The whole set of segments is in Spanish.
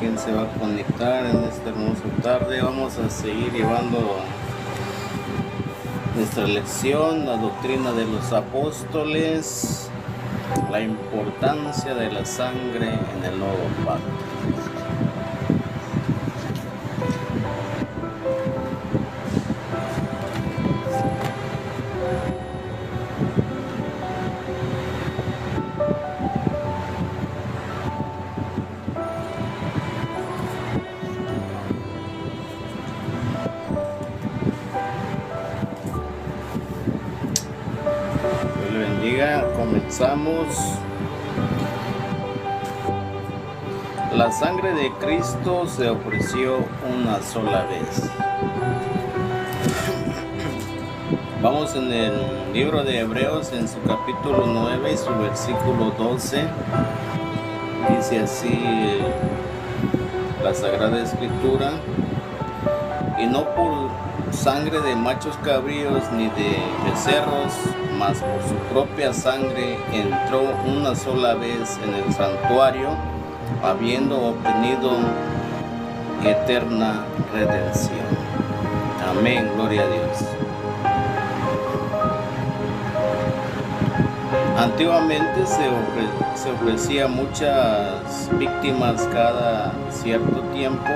quién se va a conectar en esta hermosa tarde. Vamos a seguir llevando nuestra lección, la doctrina de los apóstoles, la importancia de la sangre en el nuevo pacto. Comenzamos. La sangre de Cristo se ofreció una sola vez. Vamos en el libro de Hebreos, en su capítulo 9 y su versículo 12. Dice así la Sagrada Escritura: y no por sangre de machos cabríos ni de becerros, mas por su propia sangre entró una sola vez en el santuario, habiendo obtenido eterna redención. Amén, gloria a Dios. Antiguamente se ofrecía muchas víctimas cada cierto tiempo.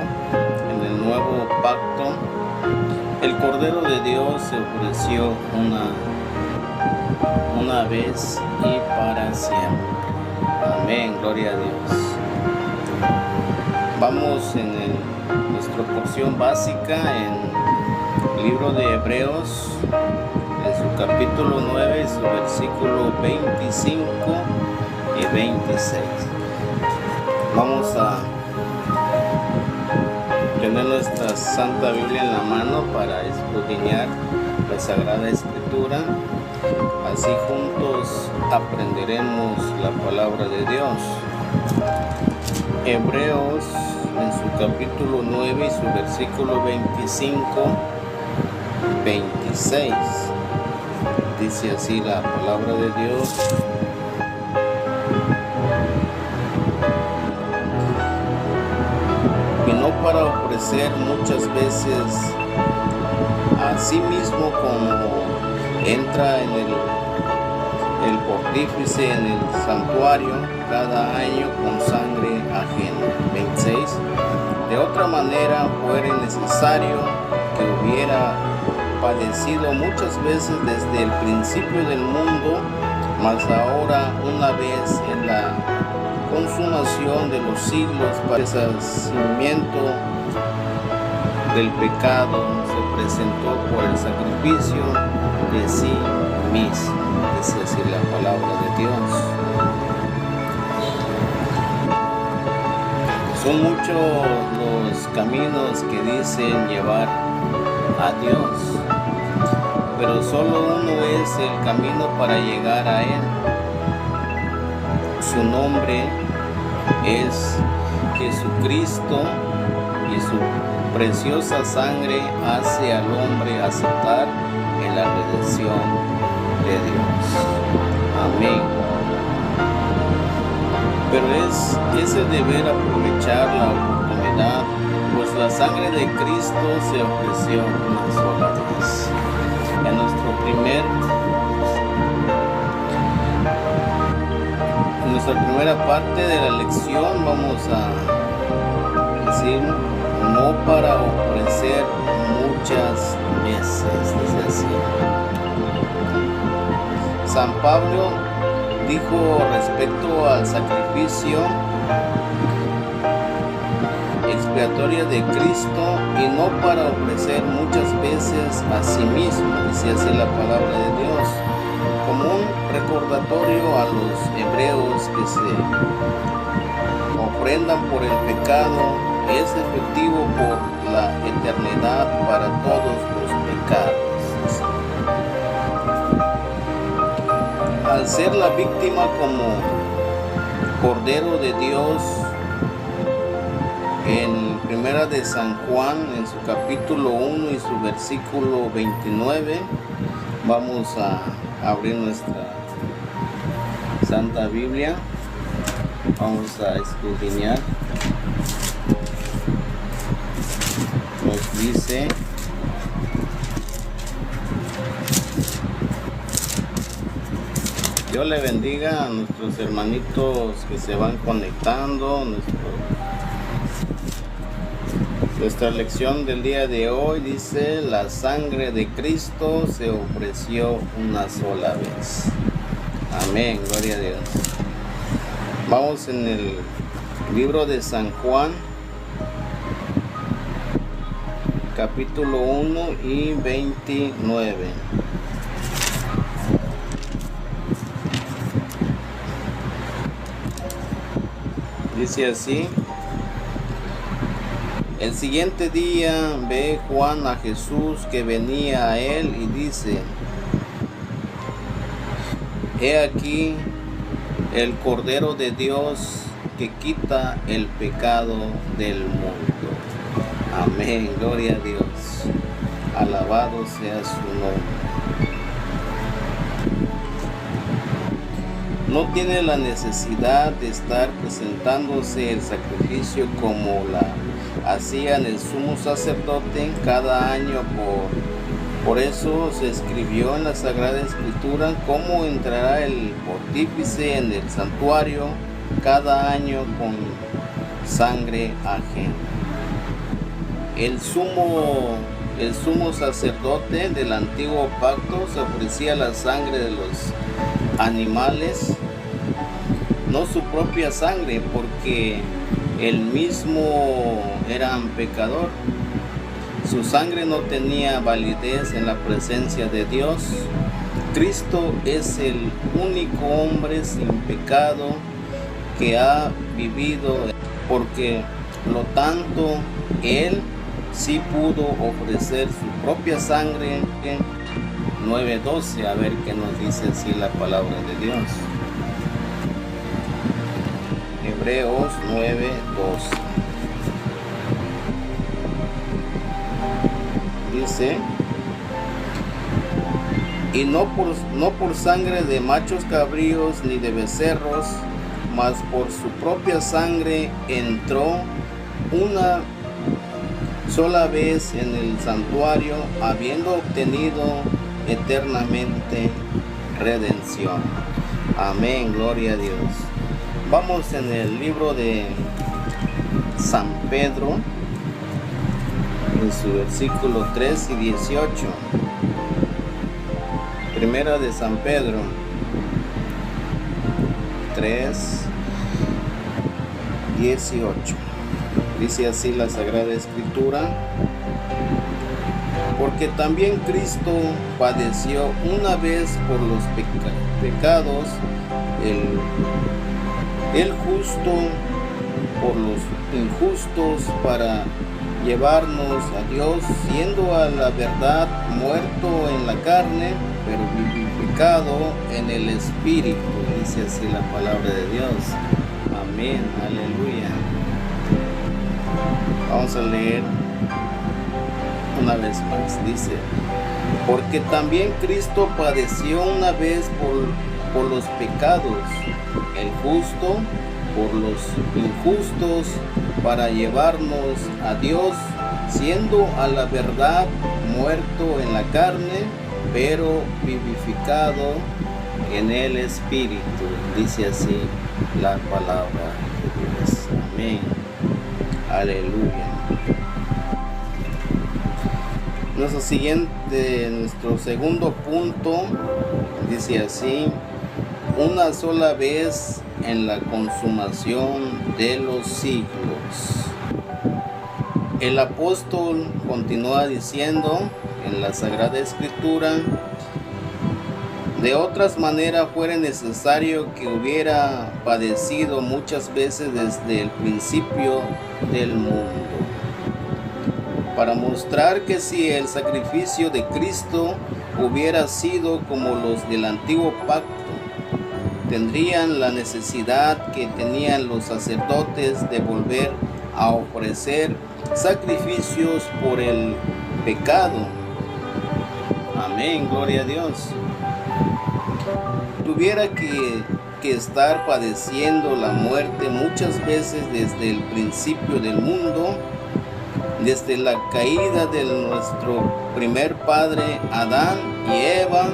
En el nuevo pacto, el Cordero de Dios se ofreció una vez y para siempre. Amén, gloria a Dios. Vamos en nuestra porción básica en el libro de Hebreos, en su capítulo 9, su versículo 25 y 26. Vamos a tener nuestra Santa Biblia en la mano para escudriñar la Sagrada Escritura. Así juntos aprenderemos la palabra de Dios. Hebreos, en su capítulo 9 y su versículo 25, 26. Dice así la palabra de Dios: y no para ofrecer muchas veces a sí mismo, como entra en el pontífice en el santuario cada año con sangre ajena. 26. De otra manera fuera necesario que hubiera padecido muchas veces desde el principio del mundo, mas ahora una vez en la consumación de los siglos para el deshacimiento del pecado, se presentó por el sacrificio de sí mismo. Dice así la palabra de Dios. Son muchos los caminos que dicen llevar a Dios, pero solo uno es el camino para llegar a Él. Su nombre es Jesucristo, y su preciosa sangre hace al hombre aceptar en la redención de Dios. Amén. Pero es el deber aprovechar la oportunidad, pues la sangre de Cristo se ofreció una sola vez. En nuestra primera parte de la lección vamos a decir: no para ofrecer muchas veces. Dice así. San Pablo dijo respecto al sacrificio expiatorio de Cristo: y no para ofrecer muchas veces a sí mismo. Dice así la palabra de Dios, como un recordatorio a los hebreos que se ofrendan por el pecado es efectivo por la eternidad para todos los pecados. Al ser la víctima como Cordero de Dios, en primera de San Juan, en su capítulo 1 y su versículo 29, vamos a abrir nuestra Santa Biblia. Vamos a escudriñar dice: Dios le bendiga a nuestros hermanitos que se van conectando. Nuestra lección del día de hoy dice: la sangre de Cristo se ofreció una sola vez. Amén, gloria a Dios. Vamos en el libro de San Juan, capítulo 1 y 29. Dice así: el siguiente día ve Juan a Jesús que venía a él y dice: he aquí el Cordero de Dios que quita el pecado del mundo. Amén, gloria a Dios. Alabado sea su nombre. No tiene la necesidad de estar presentándose el sacrificio como la hacían el sumo sacerdote cada año. Por eso se escribió en la Sagrada Escritura cómo entrará el pontífice en el santuario cada año con sangre ajena. El sumo sacerdote del antiguo pacto se ofrecía la sangre de los animales, no su propia sangre, porque él mismo era un pecador. Su sangre no tenía validez en la presencia de Dios. Cristo es el único hombre sin pecado que ha vivido, porque lo tanto él sí pudo ofrecer su propia sangre. 9:12, a ver qué nos dice así la palabra de Dios. Hebreos 9:12. Dice: y no por sangre de machos cabríos ni de becerros, mas por su propia sangre entró una sola vez en el santuario, habiendo obtenido eternamente redención. Amén, gloria a Dios. Vamos en el libro de San Pedro, en su versículo 3 y 18. Primera de San Pedro 3, 18. Dice así la Sagrada Escritura: porque también Cristo padeció una vez por los pecados, el justo por los injustos, para llevarnos a Dios, siendo a la verdad muerto en la carne, pero vivificado en el Espíritu. Dice así la palabra de Dios. Amén, aleluya. Vamos a leer una vez más. Dice: porque también Cristo padeció una vez por los pecados, el justo por los injustos, para llevarnos a Dios, siendo a la verdad muerto en la carne, pero vivificado en el Espíritu. Dice así la palabra de Dios. Amén. Aleluya. Nuestro segundo punto dice así: una sola vez en la consumación de los siglos. El apóstol continúa diciendo en la Sagrada Escritura: de otras maneras fuera necesario que hubiera padecido muchas veces desde el principio del mundo, para mostrar que si el sacrificio de Cristo hubiera sido como los del antiguo pacto, tendrían la necesidad que tenían los sacerdotes de volver a ofrecer sacrificios por el pecado. Amén, gloria a Dios. Tuviera que estar padeciendo la muerte muchas veces desde el principio del mundo, desde la caída de nuestro primer padre Adán y Eva,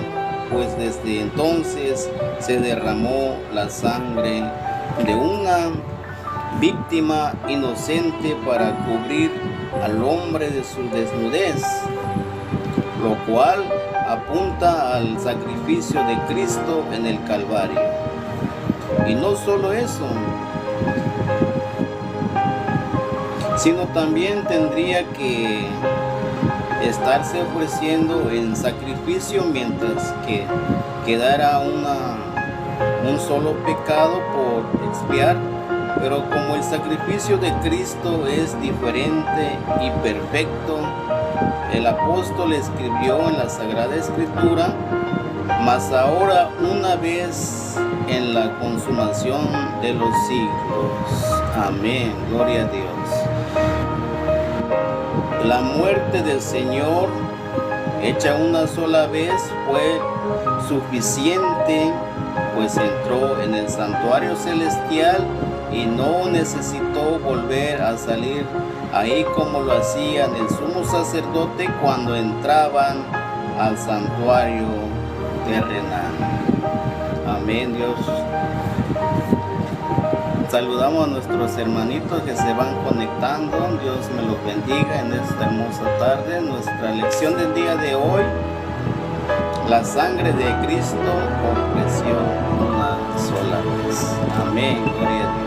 pues desde entonces se derramó la sangre de una víctima inocente para cubrir al hombre de su desnudez, lo cual apunta al sacrificio de Cristo en el Calvario. Y no solo eso, sino también tendría que estarse ofreciendo en sacrificio mientras que quedara un solo pecado por expiar. Pero como el sacrificio de Cristo es diferente y perfecto, el apóstol escribió en la Sagrada Escritura: mas ahora, una vez en la consumación de los siglos. Amén, gloria a Dios. La muerte del Señor, hecha una sola vez, fue suficiente, pues entró en el santuario celestial y no necesitó volver a salir ahí como lo hacían el sumo sacerdote cuando entraban al santuario terrenal. Amén, Dios. Saludamos a nuestros hermanitos que se van conectando. Dios me los bendiga en esta hermosa tarde. Nuestra lección del día de hoy: la sangre de Cristo ofreció una sola vez. Amén, gloria a Dios.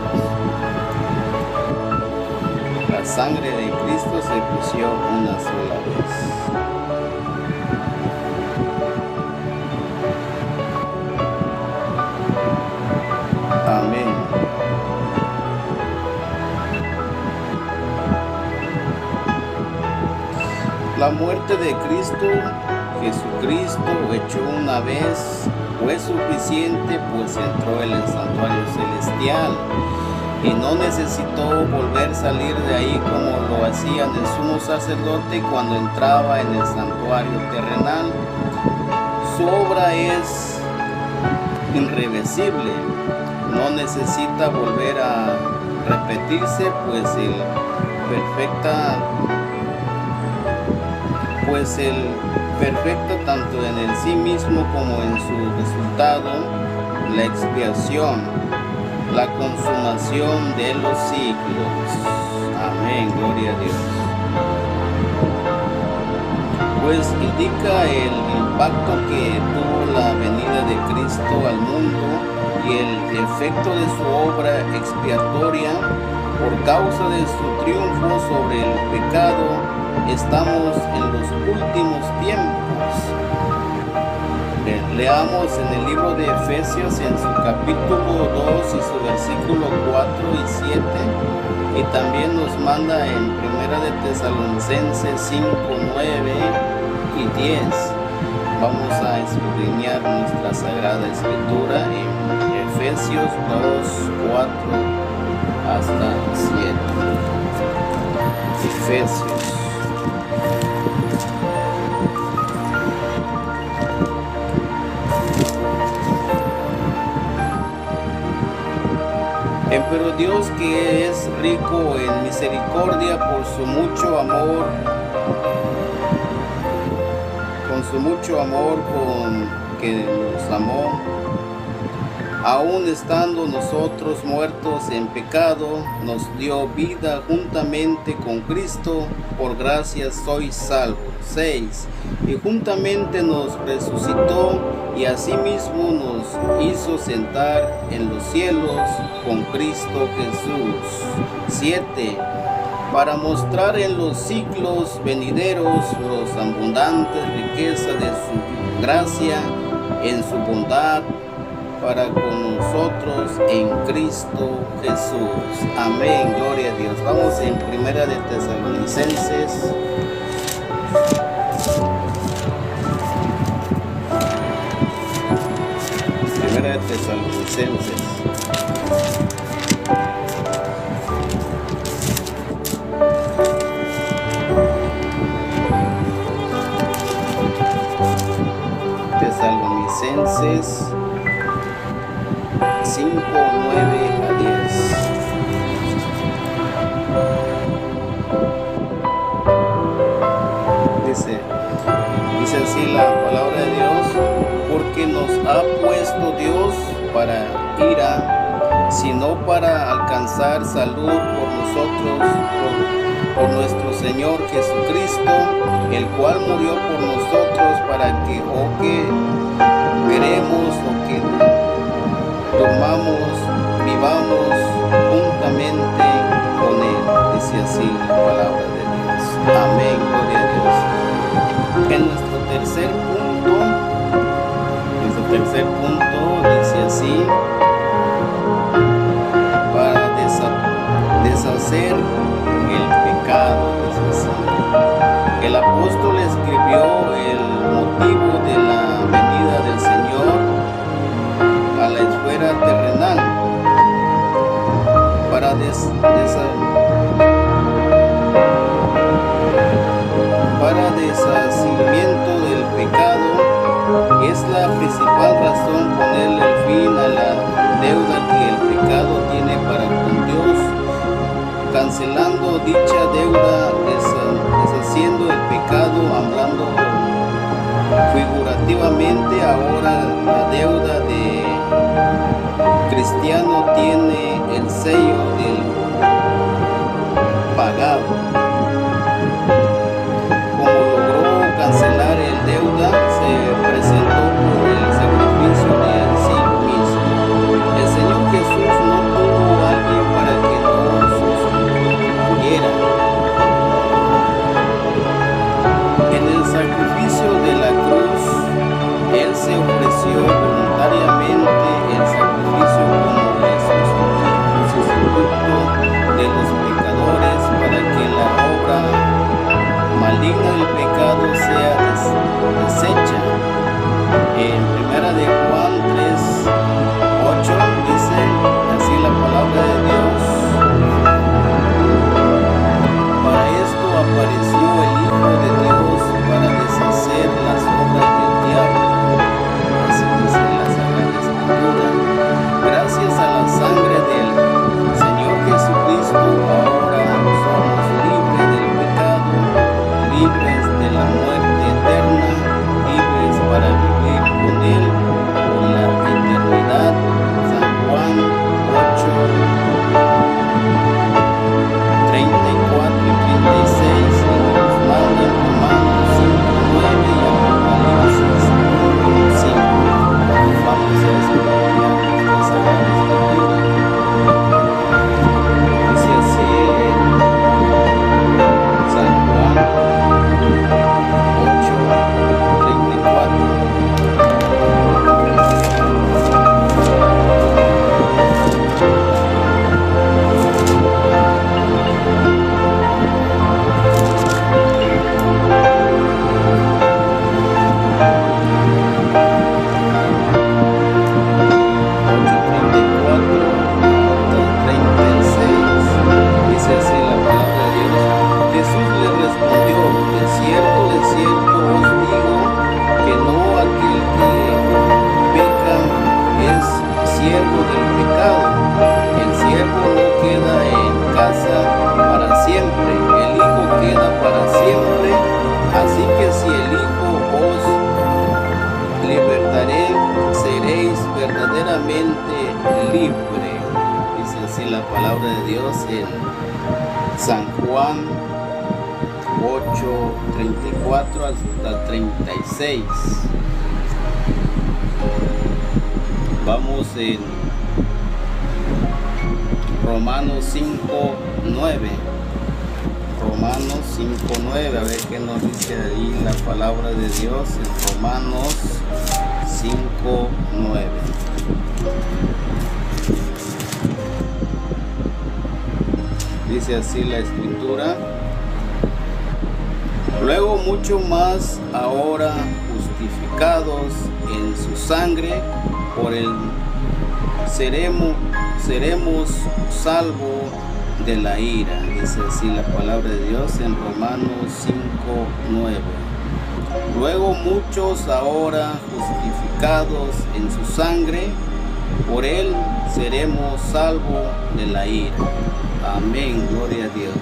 La sangre de Cristo se ofreció una sola vez. Amén. La muerte de Cristo, Jesucristo, hecho una vez, fue suficiente, pues entró en el santuario celestial y no necesitó volver a salir de ahí como lo hacía el sumo sacerdote cuando entraba en el santuario terrenal. Su obra es irreversible, no necesita volver a repetirse, pues el perfecto tanto en el sí mismo como en su resultado, la expiación, la consumación de los siglos. Amén, gloria a Dios. Pues indica el impacto que tuvo la venida de Cristo al mundo y el efecto de su obra expiatoria por causa de su triunfo sobre el pecado. Estamos en los últimos tiempos. Leamos en el libro de Efesios, en su capítulo 2 y su versículo 4 y 7, y también nos manda en Primera de Tesalonicenses 5, 9 y 10. Vamos a escudriñar nuestra Sagrada Escritura en Efesios 2, 4 hasta 7. Efesios. Pero Dios, que es rico en misericordia por su mucho amor, con que nos amó, aun estando nosotros muertos en pecado, nos dio vida juntamente con Cristo. Por gracia sois salvos. 6. Y juntamente nos resucitó y asimismo nos hizo sentar en los cielos con Cristo Jesús. 7. Para mostrar en los siglos venideros las abundantes riquezas de su gracia en su bondad para con nosotros en Cristo Jesús. Amén, gloria a Dios. Vamos en Primera de Tesalonicenses. Primera de Tesalonicenses. Tesalonicenses 5, 9 a 10. para ira, sino para alcanzar salud por nosotros, por nuestro Señor Jesucristo, el cual murió por nosotros para que o que queremos o que durmamos, vivamos juntamente con Él. Dice así la palabra de Dios. Amén, gloria a Dios. En nuestro tercer punto dice así: para deshacer el pecado. Dice así. El apóstol escribió el motivo de la venida del Señor a la esfera terrenal para deshacimiento del pecado. Es la principal razón ponerle el fin a la deuda que el pecado tiene para con Dios, cancelando dicha deuda, deshaciendo el pecado, hablando figurativamente. Ahora la deuda de cristiano tiene el sello del pagado. Como logró cancelar el deuda, se presentó por el sacrificio de sí mismo. El Señor Jesús no tuvo a alguien para que no sustituyera. En el sacrificio de la cruz, Él se ofreció voluntariamente el sacrificio como el sustituto de los pecadores, para que la obra maligna del pecado sea deshecha. En 1 de Juan 3:8 dice así la palabra de Dios: para esto apareció el Hijo de Dios, para deshacer las obras del diablo. Así dice la Sagrada Escritura. Gracias a la sangre del Señor Jesucristo, ahora somos libres del pecado, libres de la muerte eterna, libres para vivir con Él por la eternidad. San Juan 8:34 y 36 nos manda en Romanos 5:9 y Apocalipsis 1:5. Vamos a estudiar nuestra Sagrada Escritura. Dice así San Juan 8:34. Dice así la palabra de Dios. Jesús le respondió: de cierto os digo, que no aquel que peca es siervo del pecado. El siervo no queda en casa para siempre, el Hijo queda para siempre. Así que si el Hijo os libertaré, seréis verdaderamente libres. Dice así la palabra de Dios en San Juan 8:34 hasta 36. Vamos en Romanos 5:9. Romanos 5:9, a ver qué nos dice ahí la palabra de Dios en Romanos 5:9. Dice así la Escritura: luego mucho más ahora, justificados en su sangre, por él seremos salvos de la ira. Dice así la palabra de Dios en Romanos 5:9. Luego muchos ahora justificados en su sangre, por él seremos salvos de la ira. Amén, gloria a Dios.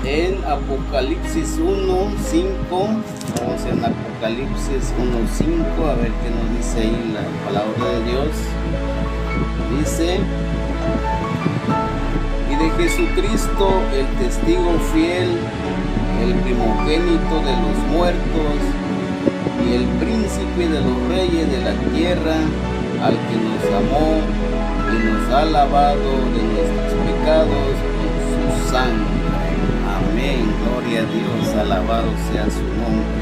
en Apocalipsis 1:5. Vamos en Apocalipsis 1:5 a ver qué nos dice ahí la palabra de Dios. Dice: y de Jesucristo, el testigo fiel, el primogénito de los muertos y el príncipe de los reyes de la tierra, al que nos amó y nos ha lavado de nuestros pecados con su sangre. Amén, gloria a Dios, alabado sea su nombre.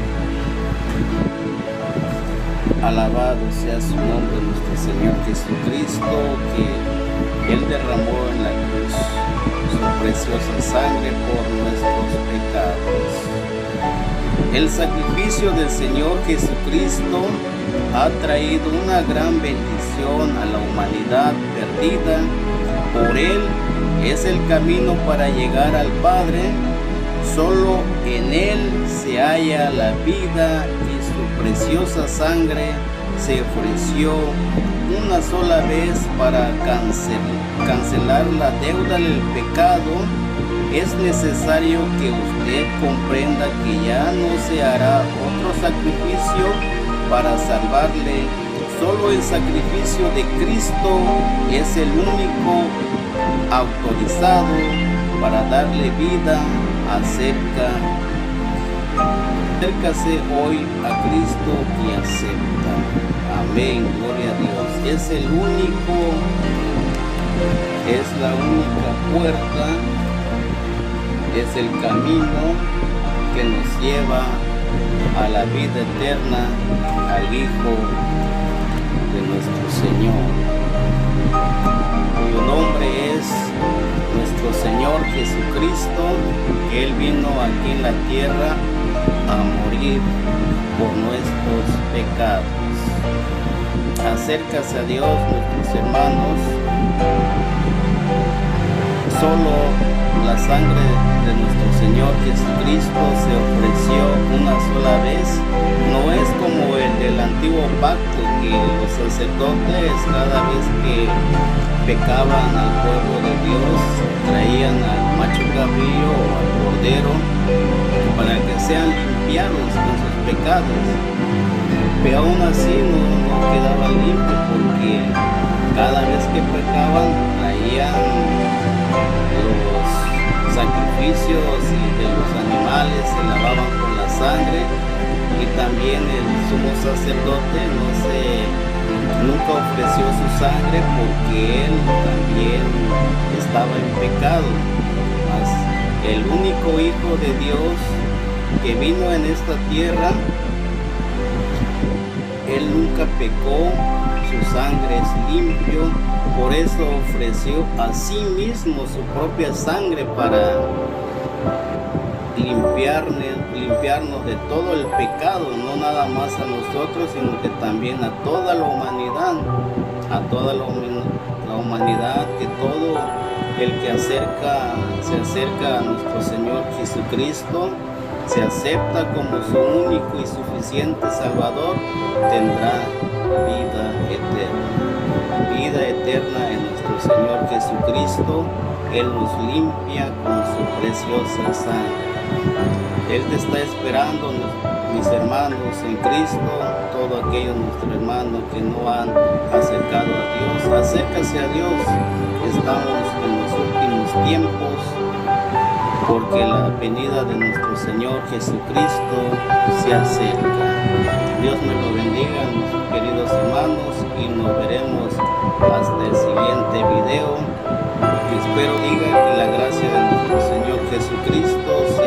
Alabado sea su nombre, nuestro Señor Jesucristo, que Él derramó en la cruz su preciosa sangre por nuestros pecados. El sacrificio del Señor Jesucristo ha traído una gran bendición a la humanidad perdida. Por Él es el camino para llegar al Padre. Solo en Él se halla la vida y su preciosa sangre se ofreció una sola vez para cancelar la deuda del pecado. Es necesario que usted comprenda que ya no se hará otro sacrificio para salvarle. Solo el sacrificio de Cristo es el único autorizado para darle vida. Acércase hoy a Cristo y acepta. Amén, gloria a Dios. Es el único, es la única puerta, es el camino que nos lleva a la vida eterna, al Hijo de nuestro Señor, cuyo nombre es nuestro Señor Jesucristo, que Él vino aquí en la tierra a morir por nuestros pecados. Acércase a Dios, nuestros hermanos. Solo la sangre de nuestro Señor Jesucristo se ofreció una sola vez. No es como el del antiguo pacto, que los sacerdotes cada vez que pecaban al pueblo de Dios traían al macho cabrío o al cordero para que sean limpiados con sus pecados, pero aún así no quedaban limpios, porque cada vez que pecaban traían los sacrificios y de los animales, se lavaban con la sangre, y también el sumo sacerdote nunca ofreció su sangre, porque él también estaba en pecado. Mas el único Hijo de Dios que vino en esta tierra, Él nunca pecó, su sangre es limpio, por eso ofreció a sí mismo su propia sangre para limpiarnos de todo el pecado, no nada más a nosotros, sino que también a toda la humanidad, que todo el que se acerca a nuestro Señor Jesucristo, se acepta como su único y suficiente Salvador, tendrá vida eterna en nuestro Señor Jesucristo. Él nos limpia con su preciosa sangre. Él te está esperando, mis hermanos en Cristo, todos aquellos nuestros hermanos que no han acercado a Dios. Acércase a Dios. Estamos en los últimos tiempos, porque la venida de nuestro Señor Jesucristo se acerca. Dios me lo bendiga, mis queridos hermanos, y nos veremos hasta el siguiente video. Espero diga que la gracia de nuestro Señor Jesucristo sea